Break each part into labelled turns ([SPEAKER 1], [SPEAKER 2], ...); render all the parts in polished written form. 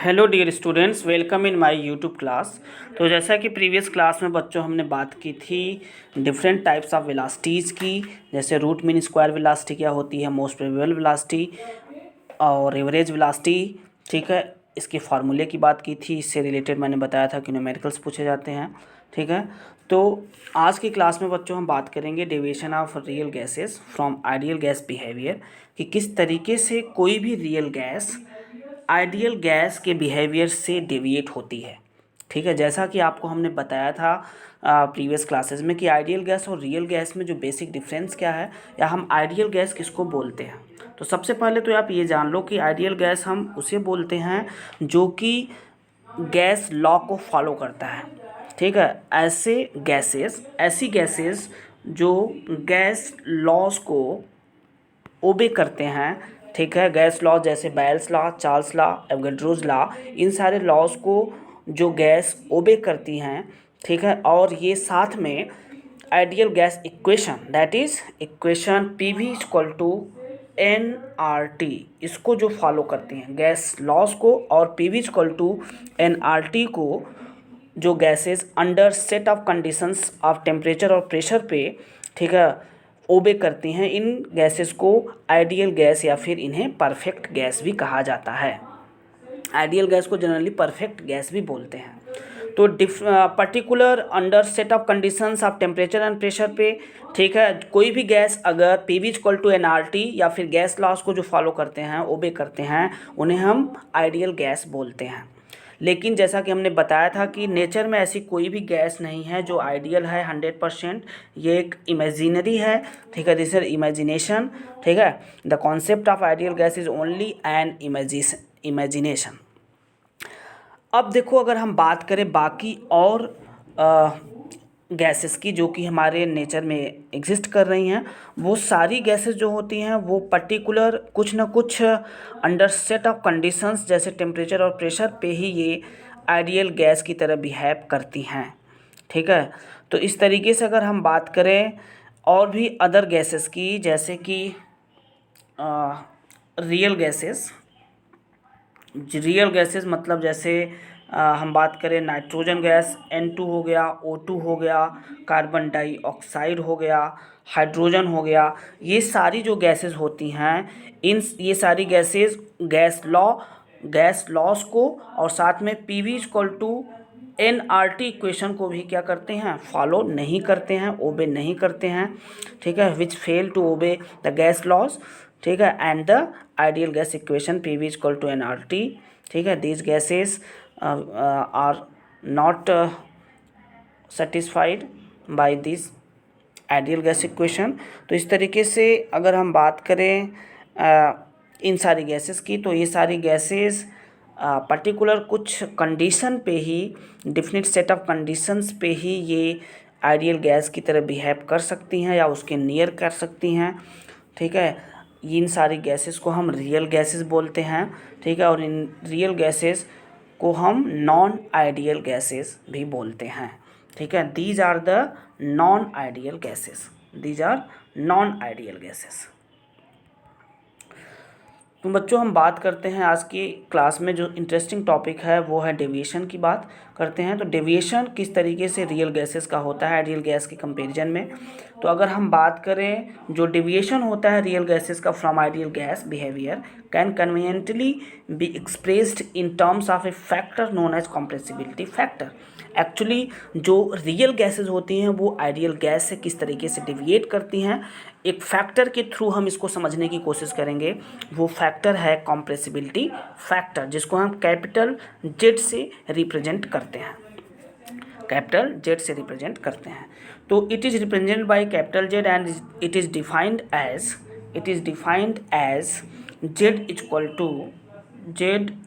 [SPEAKER 1] Hello dear students, welcome in my YouTube class. तो जैसा कि प्रीवियस क्लास में बच्चों हमने बात की थी डिफरेंट टाइप्स ऑफ वेलोसिटीज़ की, जैसे रूट मीन स्क्वायर वेलोसिटी क्या होती है, मोस्ट प्रोबेबल वेलोसिटी और एवरेज वेलोसिटी। ठीक है, इसके फार्मूले की बात की थी, इससे रिलेटेड मैंने बताया था कि न्यूमेरिकल्स पूछे जाते हैं। ठीक है, तो आज की क्लास में बच्चों हम बात करेंगे deviation of real gases from ideal gas behaviour, कि किस तरीके से कोई भी रियल गैस आइडियल गैस के बिहेवियर से डेविएट होती है। ठीक है, जैसा कि आपको हमने बताया था प्रीवियस क्लासेस में कि आइडियल गैस और रियल गैस में जो बेसिक डिफरेंस क्या है, या हम आइडियल गैस किसको बोलते हैं। तो सबसे पहले तो आप ये जान लो कि आइडियल गैस हम उसे बोलते हैं जो कि गैस लॉ को फॉलो करता है। ठीक है, ऐसी गैसेस जो गैस लॉज को ओबे करते हैं। ठीक है, गैस लॉ जैसे Boyle's law, Charles law, Avogadro's law, इन सारे लॉज को जो गैस ओबे करती हैं। ठीक है, और ये साथ में ideal gas equation, that is equation P V equal to N R T, इसको जो फॉलो करती हैं गैस लॉज को, और P V equal to N R T को जो gases under set of conditions of temperature और प्रेशर पे, ठीक है, ओबे करती हैं, इन गैसेस को आइडियल गैस या फिर इन्हें परफेक्ट गैस भी कहा जाता है। आइडियल गैस को जनरली परफेक्ट गैस भी बोलते हैं। तो particular under set of conditions of temperature and pressure पे, ठीक है, कोई भी गैस अगर P V equal to N R T या फिर गैस लॉज को जो फॉलो करते हैं, ओबे करते हैं, उन्हें हम आइडियल गैस बोलते हैं। लेकिन जैसा कि हमने बताया था कि नेचर में ऐसी कोई भी गैस नहीं है जो आइडियल है 100%, ये एक इमेजिनरी है। ठीक है, दिस इज इमेजिनेशन। ठीक है, the concept of ideal gas is only an imagination. अब देखो, अगर हम बात करें बाकी और गैसेस की जो कि हमारे नेचर में एग्जिस्ट कर रही हैं, वो सारी गैसेस जो होती हैं वो पर्टिकुलर कुछ ना कुछ अंडर सेट ऑफ कंडीशंस जैसे टेम्परेचर और प्रेशर पे ही ये आइडियल गैस की तरह बिहेव करती हैं। ठीक है, तो इस तरीके से अगर हम बात करें और भी अदर गैसेस की, जैसे कि रियल गैसेस मतलब जैसे हम बात करें नाइट्रोजन गैस N2 हो गया, O2 हो गया, कार्बन डाइऑक्साइड हो गया, हाइड्रोजन हो गया, ये सारी जो गैसेस होती हैं, ये सारी गैसेस गैस लॉस को और साथ में P V equal to N R T equation को भी क्या करते हैं, फॉलो नहीं करते हैं, ओबे नहीं करते हैं। ठीक है, which fail to obey the gas laws. ठीक है, and the ideal gas equation P V equal to N R T. ठीक है, these gases are not satisfied by this ideal gas equation. तो इस तरीके से अगर हम बात करें इन सारी गैसेस की, तो ये सारी गैसेस पर्टिकुलर कुछ कंडीशन पे ही, डिफिनिट सेट ऑफ कंडीशंस पे ही ये आइडियल गैस की तरह बिहेव कर सकती हैं या उसके नियर कर सकती हैं। ठीक है, इन सारी गैसेस को हम रियल गैसेस बोलते हैं। ठीक है, और इन रियल गैसेस को हम नॉन आइडियल गैसेस भी बोलते हैं। ठीक है, these are the non ideal gases, these are non ideal gases. तो बच्चों, हम बात करते हैं आज की क्लास में जो इंटरेस्टिंग टॉपिक है वो है डेविएशन की बात करते हैं। तो डेविएशन किस तरीके से रियल गैसेस का होता है आइडियल गैस के कंपैरिजन में। तो अगर हम बात करें, जो डेविएशन होता है रियल गैसेस का from ideal gas behaviour can conveniently be expressed in terms of a factor known as compressibility factor. Actually जो रियल गैसेस होती हैं वो आइडियल गैस से किस तरीके से डेविएट करती हैं, एक फैक्टर के थ्रू हम इसको समझने की कोशिश करेंगे। वो फैक्टर है कॉम्प्रेसिबिलिटी फैक्टर, जिसको हम कैपिटल जेड से रिप्रेजेंट करते हैं, कैपिटल जेड से रिप्रेजेंट करते हैं। तो it is represented by capital Z and it is defined as Z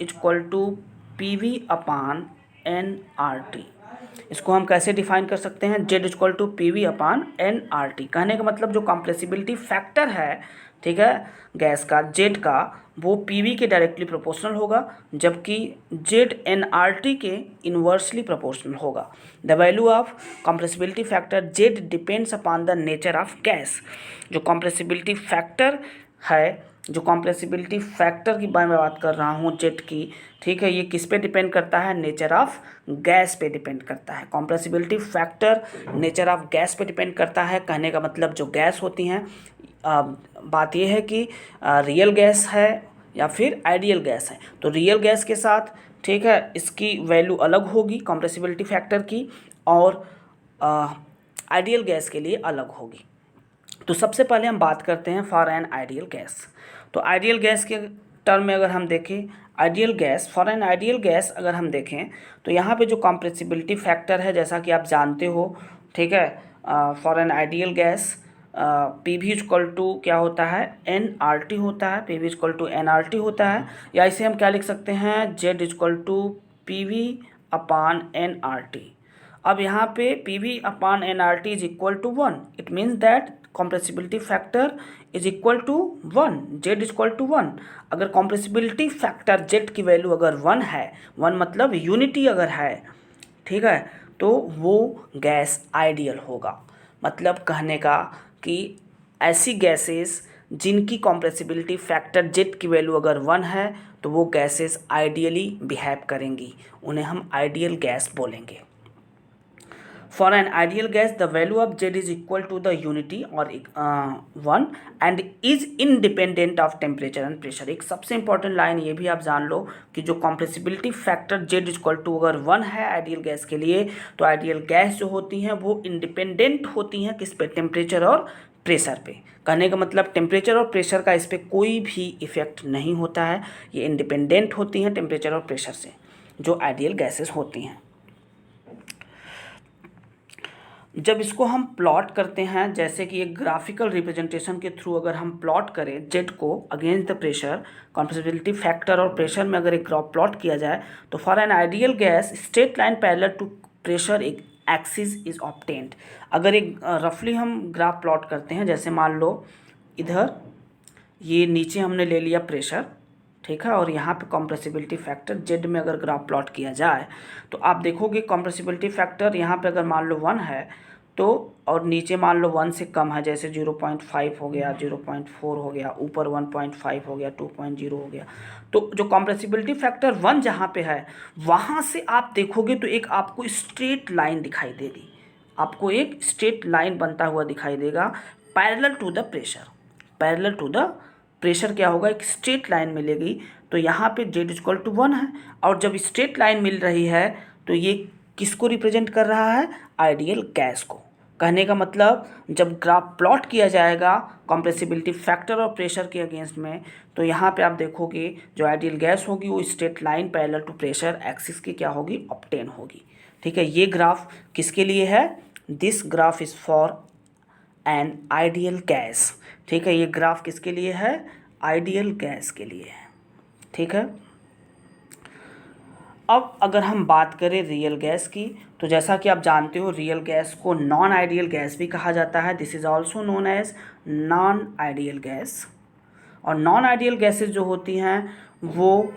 [SPEAKER 1] equal to P V upon N R T. इसको हम कैसे डिफाइन कर सकते हैं, Z equal to P V upon N R T. कहने का मतलब जो कॉम्प्रेसिबिलिटी फैक्टर है, ठीक है, गैस का जेड का, वो पी वी के डायरेक्टली प्रोपोर्शनल होगा, जबकि जेड एन आर टी के इन्वर्सली प्रोपोर्शनल होगा। The value of compressibility factor Z depends upon the nature of gas. जो कॉम्प्रेसिबिलिटी फैक्टर है जो कॉम्प्रेसिबिलिटी फैक्टर की मैं बात कर रहा हूँ जेट की, ठीक है, ये किस पे डिपेंड करता है? नेचर ऑफ गैस पे डिपेंड करता है। Compressibility factor nature of gas पे डिपेंड करता है। कहने का मतलब जो गैस होती हैं, बात ये है कि रियल गैस है या फिर आइडियल गैस है। तो रियल गैस के साथ, ठीक है, इसकी वैल्यू अलग होगी कॉम्प्रेसिबिलिटी फैक्टर की, और आइडियल गैस के लिए अलग होगी। तो सबसे पहले हम बात करते हैं फॉर एन आइडियल गैस। तो आइडियल गैस के टर्म में अगर हम देखें, ideal gas, for an ideal gas अगर हम देखें तो यहाँ पे जो कॉम्प्रेसिबिलिटी फैक्टर है, जैसा कि आप जानते हो, ठीक है, for an ideal gas P V equal to क्या होता है? एन आर टी होता है। P V equal to N R T होता है, या इसे हम क्या लिख सकते हैं? Z equal to P V upon N R T. अब यहाँ पे P V upon N R T is equal to 1। It means that compressibility factor is equal to 1, Z is equal to 1। अगर कॉम्प्रेसिबिलिटी फैक्टर जेड की value अगर 1 है, 1 मतलब unity अगर है, ठीक है, तो वो गैस आइडियल होगा। मतलब कहने का कि ऐसी गैसेस जिनकी कॉम्प्रेसिबिलिटी फैक्टर जेड की वैल्यू अगर 1 है तो वो गैसेस आइडियली बिहेव करेंगी, उन्हें हम आइडियल गैस बोलेंगे। For an ideal gas, the value of Z is equal to the unity or 1 and is independent of temperature and pressure। एक सबसे इंपॉर्टेंट लाइन ये भी आप जान लो कि जो compressibility factor Z equal to अगर 1 है आइडियल गैस के लिए, तो आइडियल गैस जो होती हैं वो इंडिपेंडेंट होती हैं किस पे? टेम्परेचर और प्रेशर पे। कहने का मतलब टेम्परेचर और प्रेशर का इस पर कोई भी इफेक्ट नहीं होता है, ये इंडिपेंडेंट होती हैं टेम्परेचर और प्रेशर से, जो आइडियल गैसेस होती हैं। जब इसको हम प्लॉट करते हैं, जैसे कि एक ग्राफिकल रिप्रेजेंटेशन के थ्रू अगर हम प्लॉट करें जेड को against the pressure, compressibility factor और प्रेशर में अगर एक ग्राफ प्लॉट किया जाए, तो for an ideal gas straight line parallel to pressure एक एक्सिस इज ऑब्टेन्ड। अगर एक रफली हम ग्राफ प्लॉट करते हैं, जैसे मान लो इधर ये नीचे हमने ले लिया प्रेशर, ठीक है, और यहाँ पे कॉम्प्रेसिबिलिटी फैक्टर जेड में अगर ग्राफ प्लॉट किया जाए तो आप देखोगे कॉम्प्रेसिबिलिटी फैक्टर यहाँ पे अगर मान लो 1 है तो, और नीचे मान लो 1 से कम है, जैसे 0.5 हो गया, 0.4 हो गया, ऊपर 1.5 हो गया, 2.0 हो गया, तो जो कॉम्प्रेसिबिलिटी फैक्टर 1 जहाँ पे है वहाँ से आप देखोगे तो एक आपको स्ट्रेट लाइन दिखाई देगी, आपको एक स्ट्रेट लाइन बनता हुआ दिखाई देगा parallel to the pressure. Parallel to the pressure क्या होगा? एक स्ट्रेट लाइन मिलेगी। तो यहाँ पे जेड इक्वल टू 1 है, और जब स्ट्रेट लाइन मिल रही है तो ये किसको रिप्रेजेंट कर रहा है? आइडियल गैस को। कहने का मतलब जब ग्राफ प्लॉट किया जाएगा कॉम्प्रेसिबिलिटी फैक्टर और प्रेशर के अगेंस्ट में, तो यहाँ पे आप देखोगे जो आइडियल गैस होगी वो straight line parallel to pressure axis की क्या होगी? ऑब्टेन होगी। ठीक है, ये ग्राफ किसके लिए है? This graph is for an ideal gas. ठीक है, ये ग्राफ किसके लिए है? आइडियल गैस के लिए है। ठीक है, अब अगर हम बात करें रियल गैस की, तो जैसा कि आप जानते हो रियल गैस को नॉन आइडियल गैस भी कहा जाता है। This is also known as non ideal gas. और नॉन आइडियल गैसेस जो होती हैं वो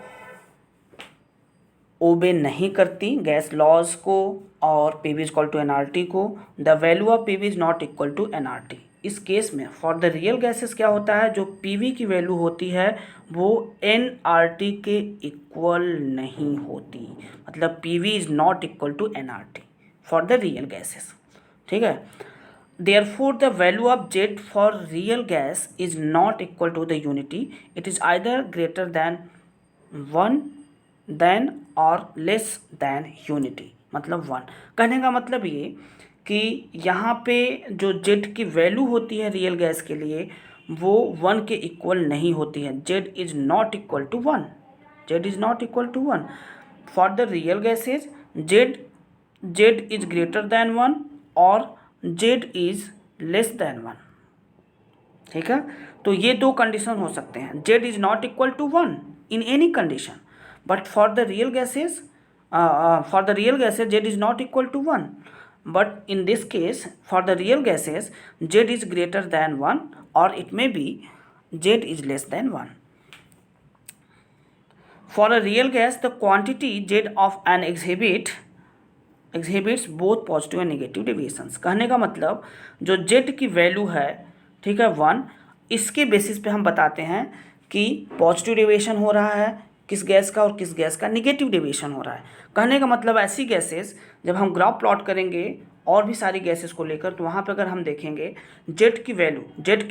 [SPEAKER 1] ओबे नहीं करती गैस लॉज को और P V equal to N R T को। The value of P V is not equal to N R T. इस केस में फॉर द रियल गैसेस क्या होता है? जो पी वी की वैल्यू होती है वो एन आर टी के इक्वल नहीं होती, मतलब P V is not equal to N R T for the real gases. ठीक है, therefore the value of Z for real gas is not equal to the unity, it is either greater than 1 than or less than unity, मतलब 1। कहने का मतलब ये कि यहाँ पे जो Z की वैल्यू होती है रियल गैस के लिए वो 1 के इक्वल नहीं होती है। Z is not equal to 1, Z is not equal to 1 for the real gases. Z is greater than 1 और Z इज़ लेस दैन 1। ठीक है, तो ये दो कंडीशन हो सकते हैं। Z is not equal to 1 in any condition, but for the real gases Z is not equal to 1, but in this case for the real gases Z is greater than 1 or it may be Z is less than 1. For a real gas the quantity Z of an exhibits both positive and negative deviations। कहने का मतलब जो Z की value है, ठीक है, 1, इसके basis पे हम बताते हैं कि पॉजिटिव डेविएशन हो रहा है किस गैस का और किस गैस का निगेटिव डेविएशन हो रहा है। कहने का मतलब ऐसी गैसेस जब हम ग्राफ प्लॉट करेंगे और भी सारी गैसेस को लेकर, तो वहाँ पे अगर हम देखेंगे जेड की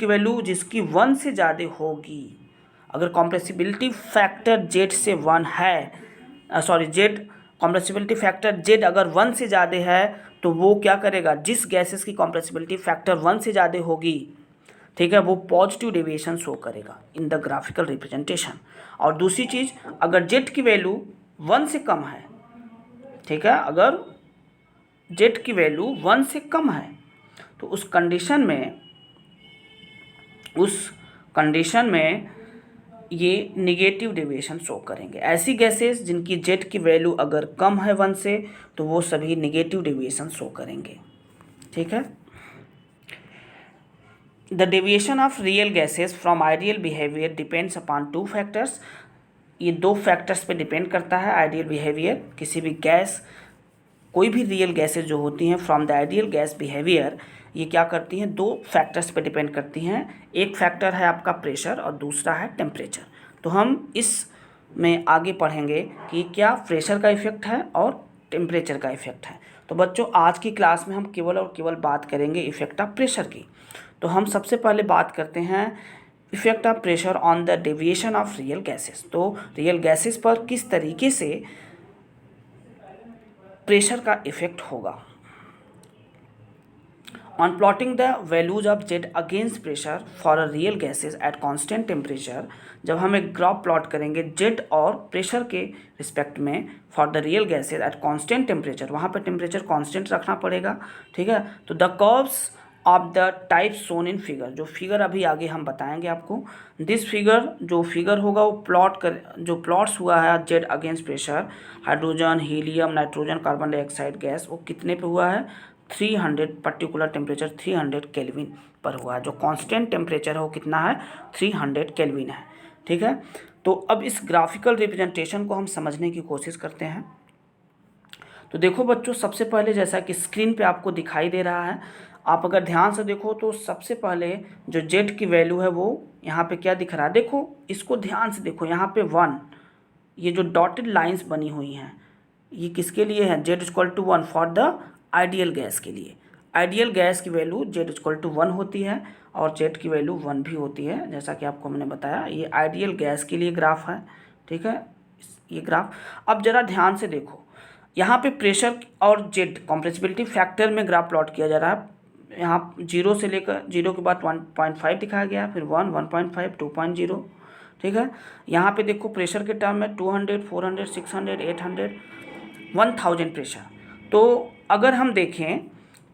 [SPEAKER 1] वैल्यू जिसकी 1 से ज़्यादा होगी, अगर कॉम्प्रेसिबिलिटी फैक्टर जेड से 1 है, जेड कॉम्प्रेसिबिलिटी फैक्टर जेड अगर 1 से ज़्यादा है तो वो क्या करेगा, जिस गैसेस की कॉम्प्रेसिबिलिटी फैक्टर 1 से ज़्यादा होगी, ठीक है, वो पॉजिटिव डेविएशन शो करेगा इन द ग्राफिकल रिप्रेजेंटेशन। और दूसरी चीज़, अगर जेड की वैल्यू 1 से कम है, ठीक है, अगर जेड की वैल्यू 1 से कम है तो उस कंडीशन में ये निगेटिव डेविएशन शो करेंगे। ऐसी गैसेस जिनकी जेड की वैल्यू अगर कम है 1 से तो वो सभी निगेटिव डेविएशन शो करेंगे, ठीक है। The deviation of real gases from ideal behaviour depends upon 2 factors. ये 2 फैक्टर्स पे डिपेंड करता है आइडियल बिहेवियर। किसी भी गैस, कोई भी रियल गैसेस जो होती हैं from the ideal gas behaviour, ये क्या करती हैं, 2 फैक्टर्स पे डिपेंड करती हैं। एक फैक्टर है आपका प्रेशर और दूसरा है टेम्परेचर। तो हम इस में आगे पढ़ेंगे कि क्या प्रेशर का इफेक्ट है और टेम्परेचर का इफेक्ट है। तो बच्चों आज की क्लास में हम केवल और केवल बात करेंगे इफेक्ट ऑफ प्रेशर की। तो हम सबसे पहले बात करते हैं effect of pressure on the deviation of real गैसेस। तो रियल गैसेस पर किस तरीके से प्रेशर का इफेक्ट होगा। On plotting the values of Z against pressure for a real gases at constant temperature, जब हम एक ग्राफ प्लॉट करेंगे जेड और प्रेशर के रिस्पेक्ट में for the real gases at constant temperature, वहाँ पर टेम्परेचर कांस्टेंट रखना पड़ेगा, ठीक है। तो the curves of the type shown in figure, जो फिगर अभी आगे हम बताएंगे आपको, दिस फिगर, जो फिगर होगा वो जो प्लॉट्स हुआ है Z against pressure, hydrogen, helium, nitrogen, carbon dioxide gas, वो कितने पे हुआ है, 300, पर्टिकुलर टेम्परेचर 300 केल्विन पर हुआ है। जो कांस्टेंट टेम्परेचर है वो कितना है, 300 केल्विन है, ठीक है। तो अब इस ग्राफिकल रिप्रेजेंटेशन को हम समझने की कोशिश करते हैं। तो देखो बच्चों, सबसे पहले जैसा कि स्क्रीन पे आपको दिखाई दे रहा है, आप अगर ध्यान से देखो तो सबसे पहले जो जेड की वैल्यू है वो यहाँ पे क्या दिख रहा है, देखो इसको ध्यान से देखो, यहाँ पे 1, ये जो डॉटेड लाइंस बनी हुई हैं ये किसके लिए है, Z equal to 1 for the ideal gas के लिए। आइडियल गैस की वैल्यू जेड इक्वल टू 1 होती है और जेड की वैल्यू 1 भी होती है, जैसा कि आपको मैंने बताया। ये आइडियल गैस के लिए ग्राफ है, ठीक है, ये ग्राफ। अब जरा ध्यान से देखो, यहाँ पे प्रेशर और जेड कॉम्प्रेसिबिलिटी फैक्टर में ग्राफ प्लॉट किया जा रहा है। यहाँ 0 से लेकर 0 के बाद 1.5 दिखाया गया है, फिर 1, 1.5, 2.0, ठीक है। यहाँ पे देखो प्रेशर के टर्म में 200, 400, 600, 800, 1000 प्रेशर। तो अगर हम देखें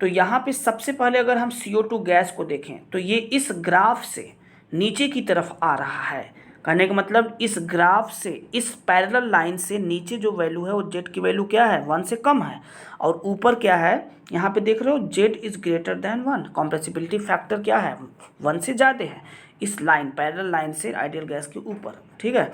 [SPEAKER 1] तो यहाँ पे सबसे पहले अगर हम CO2 गैस को देखें तो ये इस ग्राफ से नीचे की तरफ आ रहा है। कहने का मतलब इस ग्राफ से, इस पैरेलल लाइन से नीचे जो वैल्यू है वो जेड की वैल्यू क्या है, 1 से कम है, और ऊपर क्या है, यहाँ पे देख रहे हो Z is greater than 1, compressibility factor क्या है, 1 से ज़्यादा है इस लाइन, पैरेलल लाइन से आइडियल गैस के ऊपर, ठीक है।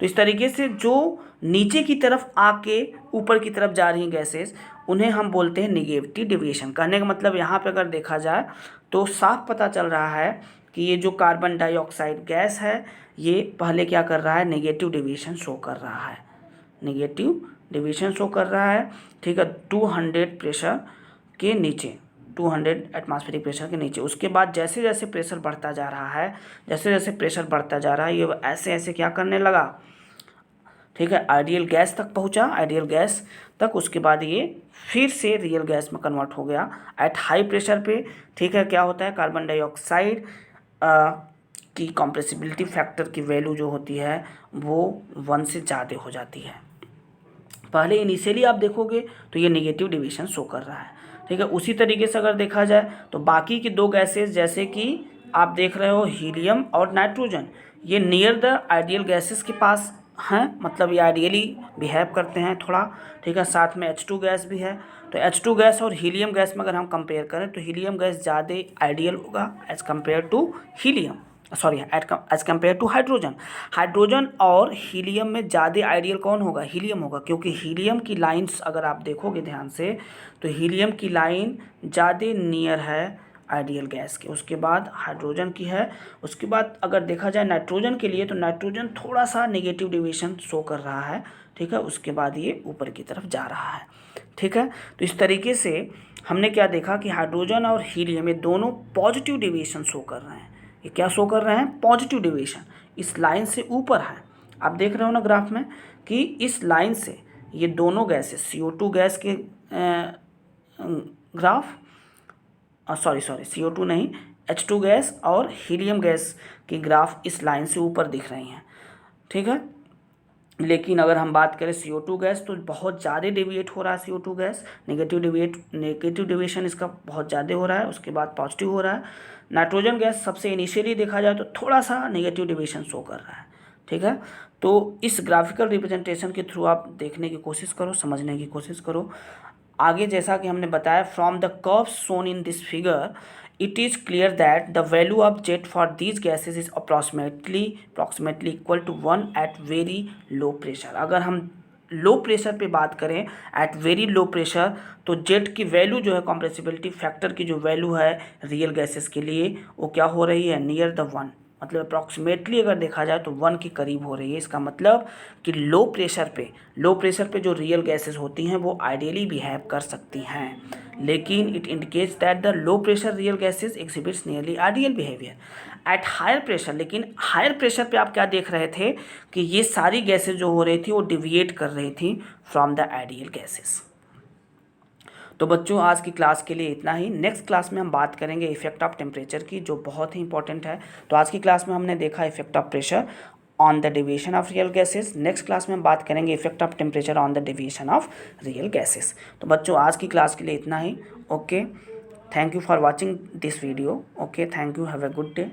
[SPEAKER 1] तो इस तरीके से जो नीचे की तरफ आके ऊपर की तरफ जा रही हैं गैसेस, उन्हें हम बोलते हैं निगेटिव डेविएशन। कहने का मतलब यहाँ पे अगर देखा जाए तो साफ पता चल रहा है कि ये जो कार्बन डाइऑक्साइड गैस है ये पहले क्या कर रहा है, नेगेटिव डेविएशन शो कर रहा है, नेगेटिव डेविएशन शो कर रहा है, ठीक है, 200 प्रेशर के नीचे, 200 एटमॉस्फेरिक प्रेशर के नीचे। उसके बाद जैसे जैसे प्रेशर बढ़ता जा रहा है, जैसे जैसे प्रेशर बढ़ता जा रहा है, ये ऐसे ऐसे क्या करने लगा, ठीक है, आइडियल गैस तक पहुंचा, आइडियल गैस तक। उसके बाद ये फिर से रियल गैस में कन्वर्ट हो गया एट हाई प्रेशर पे, ठीक है। क्या होता है, कार्बन डाइऑक्साइड की कॉम्प्रेसिबिलिटी फैक्टर की वैल्यू जो होती है वो 1 से ज़्यादा हो जाती है। पहले इनिशियली आप देखोगे तो ये नेगेटिव डेविएशन शो कर रहा है, ठीक है। उसी तरीके से अगर देखा जाए तो बाकी की 2 गैसेस जैसे कि आप देख रहे हो हीलियम और नाइट्रोजन, ये नियर द आइडियल गैसेस के पास हैं, मतलब ये आइडियली बिहेव करते हैं थोड़ा, ठीक है। साथ में H2 गैस भी है। तो H2 गैस और हीलियम गैस में अगर हम कंपेयर करें तो हीलियम गैस ज़्यादा आइडियल होगा as compare to helium, sorry as compare to hydrogen. Hydrogen और हीलियम में ज़्यादा आइडियल कौन होगा, हीलियम होगा, क्योंकि हीलियम की लाइंस अगर आप देखोगे ध्यान से तो हीलियम की लाइन ज़्यादा नियर है आइडियल गैस के, उसके बाद हाइड्रोजन की है, उसके बाद अगर देखा जाए नाइट्रोजन के लिए तो नाइट्रोजन थोड़ा सा नेगेटिव डेविएशन शो कर रहा है, ठीक है, उसके बाद ये ऊपर की तरफ जा रहा है, ठीक है। तो इस तरीके से हमने क्या देखा कि हाइड्रोजन और हीलियम ये दोनों पॉजिटिव डेविएशन शो कर रहे हैं। ये क्या शो कर रहे हैं? पॉजिटिव डेविएशन, इस लाइन से ऊपर है। आप देख रहे हो ना ग्राफ में कि इस लाइन से ये दोनों गैसेस CO2 गैस के ग्राफ, सॉरी CO2 नहीं, H2 गैस और हीलियम गैस की ग्राफ इस लाइन से ऊपर दिख रही हैं, ठीक है। लेकिन अगर हम बात करें CO2 गैस तो बहुत ज़्यादा डेविएट हो रहा है CO2 गैस, नेगेटिव डेविएशन इसका बहुत ज़्यादा हो रहा है, उसके बाद पॉजिटिव हो रहा है। नाइट्रोजन गैस सबसे इनिशियली देखा जाए तो थोड़ा सा नेगेटिव डेविएशन शो कर रहा है, ठीक है। तो इस ग्राफिकल रिप्रेजेंटेशन के थ्रू आप देखने की कोशिश करो, समझने की कोशिश करो। आगे जैसा कि हमने बताया, from the curve shown in this figure it is clear that the value of jet for these gases is approximately equal to 1 at very low pressure। अगर हम लो प्रेशर पे बात करें, एट वेरी लो प्रेशर, तो jet की value जो है, compressibility factor की जो वैल्यू है रियल गैसेस के लिए, वो क्या हो रही है? नियर द 1, मतलब अप्रॉक्सीमेटली अगर देखा जाए तो 1 के करीब हो रही है। इसका मतलब कि लो प्रेशर पे जो रियल गैसेस होती हैं वो आइडियली बिहेव कर सकती हैं, लेकिन it indicates that the low pressure real gases exhibits nearly ideal behaviour at higher pressure. लेकिन हायर प्रेशर पे आप क्या देख रहे थे कि ये सारी गैसेस जो हो रही थी वो डिविएट कर रही थी फ्रॉम द आइडियल गैसेस। तो बच्चों आज की क्लास के लिए इतना ही। नेक्स्ट क्लास में हम बात करेंगे इफेक्ट ऑफ टेम्परेचर की, जो बहुत ही इंपॉर्टेंट है। तो आज की क्लास में हमने देखा effect of pressure on the deviation of real gases. Next class में हम बात करेंगे इफेक्ट ऑफ टेम्परेचर ऑन द डेविएशन ऑफ रियल गैसेस। तो बच्चों आज की क्लास के लिए इतना ही। Okay, thank you for watching this video. Okay, thank you, have a good day.